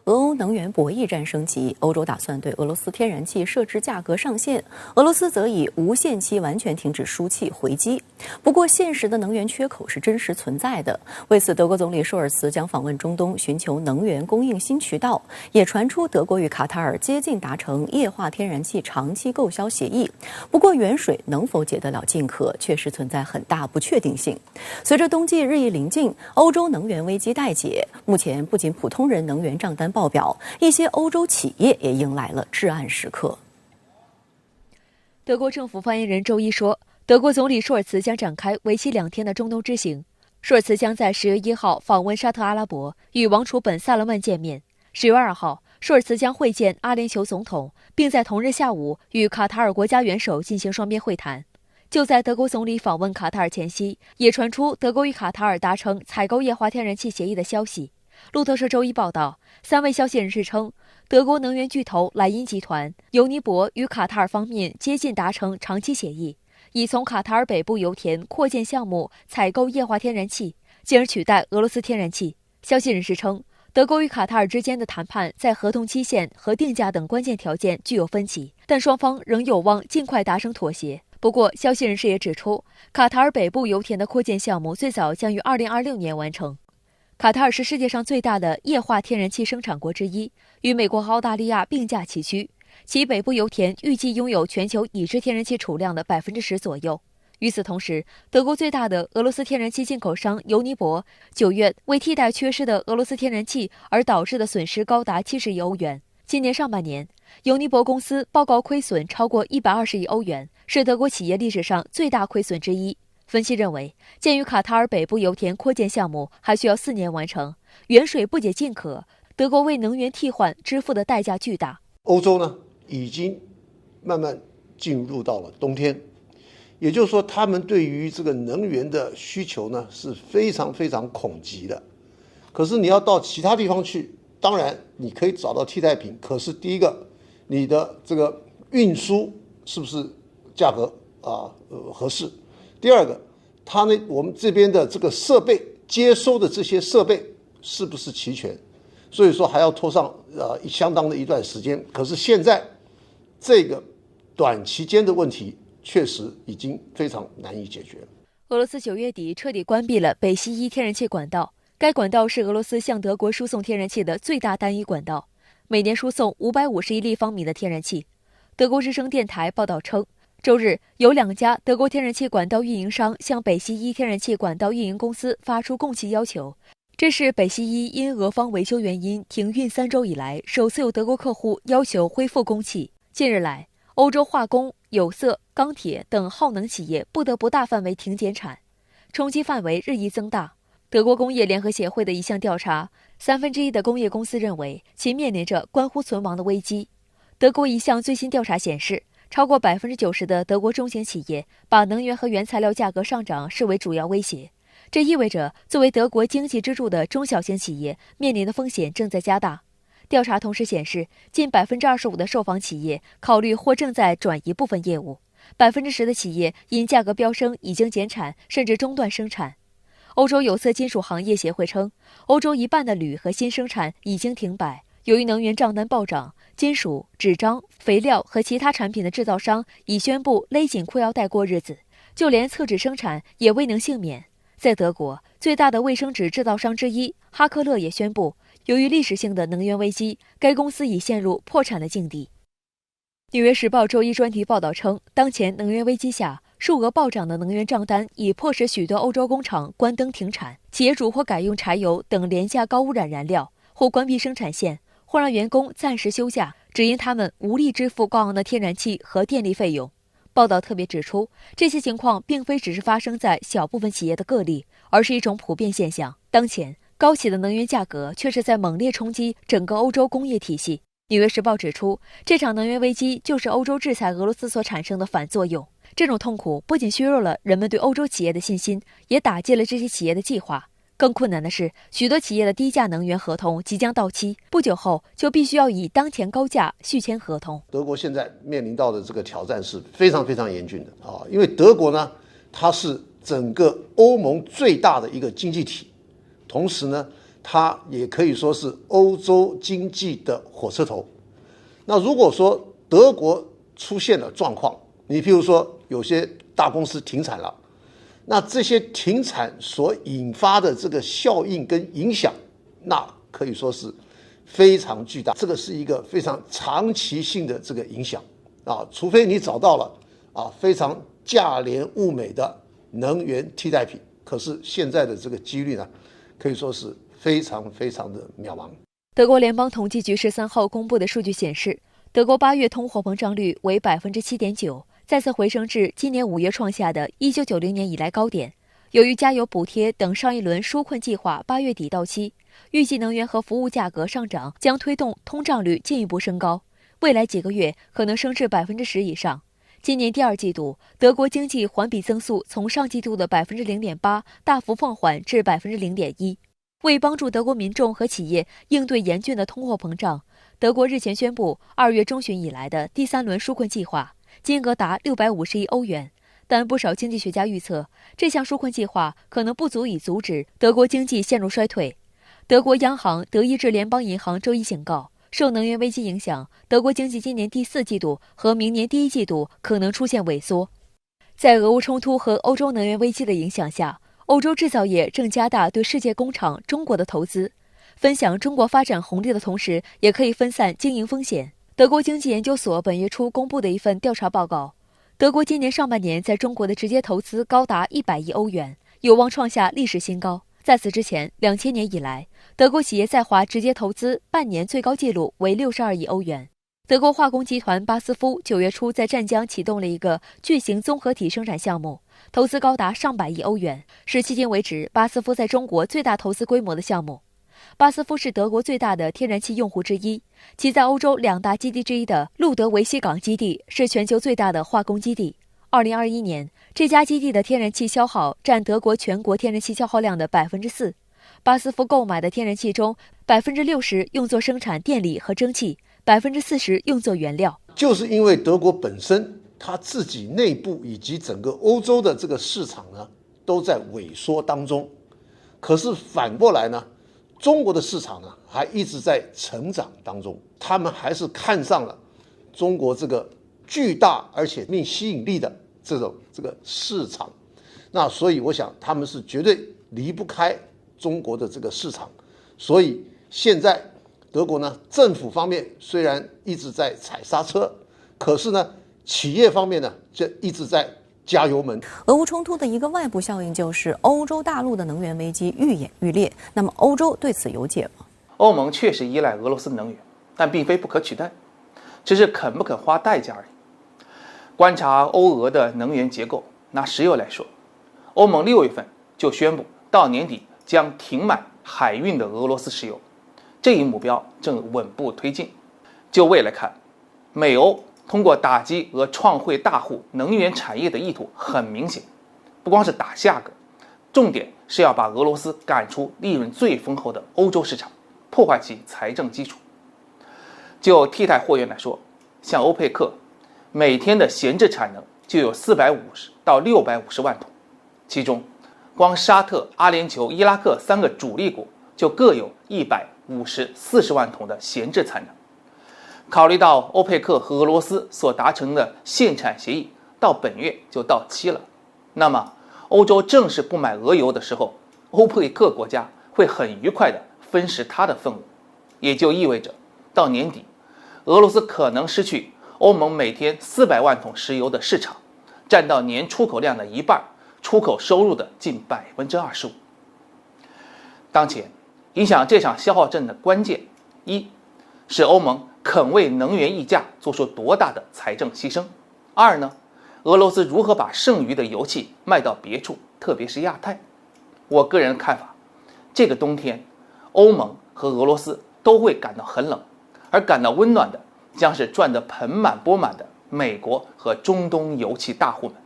俄欧能源博弈战升级，欧洲打算对俄罗斯天然气设置价格上限，俄罗斯则以无限期完全停止输气回击。不过，现实的能源缺口是真实存在的。为此，德国总理舒尔茨将访问中东，寻求能源供应新渠道。也传出德国与卡塔尔接近达成液化天然气长期购销协议。不过，远水能否解得了近渴，确实存在很大不确定性。随着冬季日益临近，欧洲能源危机待解。目前，不仅普通人能源账单爆表，一些欧洲企业也迎来了至暗时刻。德国政府发言人周一说，德国总理舒尔茨将展开为期2天的中东之行。舒尔茨将在10月1号访问沙特阿拉伯，与王储本·萨勒曼见面。10月2号，舒尔茨将会见阿联酋总统，并在同日下午与卡塔尔国家元首进行双边会谈。就在德国总理访问卡塔尔前夕，也传出德国与卡塔尔达成采购液化天然气协议的消息。路透社周一报道，3位消息人士称，德国能源巨头莱茵集团、尤尼泊与卡塔尔方面接近达成长期协议，以从卡塔尔北部油田扩建项目采购液化天然气，进而取代俄罗斯天然气。消息人士称，德国与卡塔尔之间的谈判在合同期限和定价等关键条件具有分歧，但双方仍有望尽快达成妥协。不过，消息人士也指出，卡塔尔北部油田的扩建项目最早将于2026年完成。卡塔尔是世界上最大的液化天然气生产国之一，与美国和澳大利亚并驾齐驱。其北部油田预计拥有全球已知天然气储量的10%左右。与此同时，德国最大的俄罗斯天然气进口商尤尼泊9月为替代缺失的俄罗斯天然气而导致的损失高达70亿欧元。今年上半年，尤尼泊公司报告亏损超过120亿欧元，是德国企业历史上最大亏损之一。分析认为，鉴于卡塔尔北部油田扩建项目还需要4年完成，远水不解近渴，德国为能源替换支付的代价巨大。欧洲呢，已经慢慢进入到了冬天，也就是说，他们对于这个能源的需求呢是非常非常恐急的。可是你要到其他地方去，当然你可以找到替代品，可是第一个，你的这个运输是不是价格合适？第二个，我们这边的这个设备接收的这些设备是不是齐全？所以说还要拖上相当的一段时间。可是现在这个短期间的问题确实已经非常难以解决了。俄罗斯9月底彻底关闭了北溪一天然气管道，该管道是俄罗斯向德国输送天然气的最大单一管道，每年输送550亿立方米的天然气。德国之声电台报道称，周日，有2家德国天然气管道运营商向北溪一天然气管道运营公司发出供气要求。这是北溪一因俄方维修原因停运3周以来，首次有德国客户要求恢复供气。近日来，欧洲化工、有色、钢铁等耗能企业不得不大范围停减产，冲击范围日益增大。德国工业联合协会的一项调查，1/3的工业公司认为其面临着关乎存亡的危机。德国一项最新调查显示，超过90%的德国中型企业把能源和原材料价格上涨视为主要威胁。这意味着，作为德国经济支柱的中小型企业面临的风险正在加大。调查同时显示，近25%的受访企业考虑或正在转移部分业务，10%的企业因价格飙升已经减产甚至中断生产。欧洲有色金属行业协会称，欧洲1半的铝和锌生产已经停摆。由于能源账单暴涨，金属、纸张、肥料和其他产品的制造商已宣布勒紧裤腰带过日子，就连厕纸生产也未能幸免。在德国，最大的卫生纸制造商之一哈克勒也宣布，由于历史性的能源危机，该公司已陷入破产的境地。纽约时报周一专题报道称，当前能源危机下，数额暴涨的能源账单已迫使许多欧洲工厂关灯停产，企业主或改用柴油等廉价高污染燃料，或关闭生产线，或让员工暂时休假，只因他们无力支付高昂的天然气和电力费用。报道特别指出，这些情况并非只是发生在小部分企业的个例，而是一种普遍现象。当前，高企的能源价格却是在猛烈冲击整个欧洲工业体系。纽约时报指出，这场能源危机就是欧洲制裁俄罗斯所产生的反作用。这种痛苦不仅削弱了人们对欧洲企业的信心，也打击了这些企业的计划。更困难的是，许多企业的低价能源合同即将到期，不久后就必须要以当前高价续签合同。德国现在面临到的这个挑战是非常非常严峻的因为德国呢，它是整个欧盟最大的一个经济体，同时呢，它也可以说是欧洲经济的火车头。那如果说德国出现了状况，你譬如说有些大公司停产了，那这些停产所引发的这个效应跟影响，那可以说是非常巨大，这个是一个非常长期性的这个影响啊，除非你找到了非常价廉物美的能源替代品，可是现在的这个几率呢，可以说是非常非常的渺茫。德国联邦统计局13号公布的数据显示，德国8月通货膨胀率为 7.9%， 再次回升至今年5月创下的1990年以来高点。由于加油补贴等上一轮纾困计划8月底到期，预计能源和服务价格上涨将推动通胀率进一步升高，未来几个月可能升至 10% 以上。今年第二季度，德国经济环比增速从上季度的 0.8% 大幅放缓至 0.1%。为帮助德国民众和企业应对严峻的通货膨胀，德国日前宣布2月中旬以来的第3轮纾困计划，金额达650亿欧元。但不少经济学家预测，这项纾困计划可能不足以阻止德国经济陷入衰退。德国央行德意志联邦银行周一警告，受能源危机影响，德国经济今年第4季度和明年第1季度可能出现萎缩。在俄乌冲突和欧洲能源危机的影响下，欧洲制造业正加大对世界工厂中国的投资，分享中国发展红利的同时，也可以分散经营风险。德国经济研究所本月初公布的一份调查报告，德国今年上半年在中国的直接投资高达100亿欧元，有望创下历史新高。在此之前，2000年以来，德国企业在华直接投资半年最高纪录为62亿欧元。德国化工集团巴斯夫9月初在湛江启动了一个巨型综合体生产项目，投资高达上百亿欧元，是迄今为止巴斯夫在中国最大投资规模的项目。巴斯夫是德国最大的天然气用户之一，其在欧洲2大基地之一的路德维希港基地是全球最大的化工基地。2021年，这家基地的天然气消耗占德国全国天然气消耗量的 4%。巴斯夫购买的天然气中，60%用作生产电力和蒸汽，40%用作原料。就是因为德国本身它自己内部以及整个欧洲的这个市场呢，都在萎缩当中。可是反过来呢，中国的市场呢还一直在成长当中，他们还是看上了中国这个巨大而且并吸引力的这个市场。那所以我想他们是绝对离不开中国的这个市场。所以现在德国呢，政府方面虽然一直在踩刹车，可是呢，企业方面呢，就一直在加油门。俄乌冲突的一个外部效应就是欧洲大陆的能源危机愈演愈烈。那么欧洲对此有解吗？欧盟确实依赖俄罗斯能源，但并非不可取代，只是肯不肯花代价而已。观察欧俄的能源结构，拿石油来说，欧盟6月份就宣布到年底将停买海运的俄罗斯石油，这一目标正稳步推进。就未来看，美欧通过打击俄创汇大户能源产业的意图很明显，不光是打价格，重点是要把俄罗斯赶出利润最丰厚的欧洲市场，破坏其财政基础。就替代货源来说，像欧佩克每天的闲置产能就有450到650万桶，其中光沙特、阿联酋、伊拉克3个主力国就各有150-40万桶的闲置产能。考虑到欧佩克和俄罗斯所达成的限产协议到本月就到期了，那么欧洲正式不买俄油的时候，欧佩克国家会很愉快地分食它的份额，也就意味着到年底，俄罗斯可能失去欧盟每天400万桶石油的市场，占到年出口量的一半，出口收入的近25%。当前影响这场消耗战的关键，一是欧盟肯为能源溢价做出多大的财政牺牲；二呢，俄罗斯如何把剩余的油气卖到别处，特别是亚太。我个人看法，这个冬天，欧盟和俄罗斯都会感到很冷，而感到温暖的将是赚得盆满钵满的美国和中东油气大户们。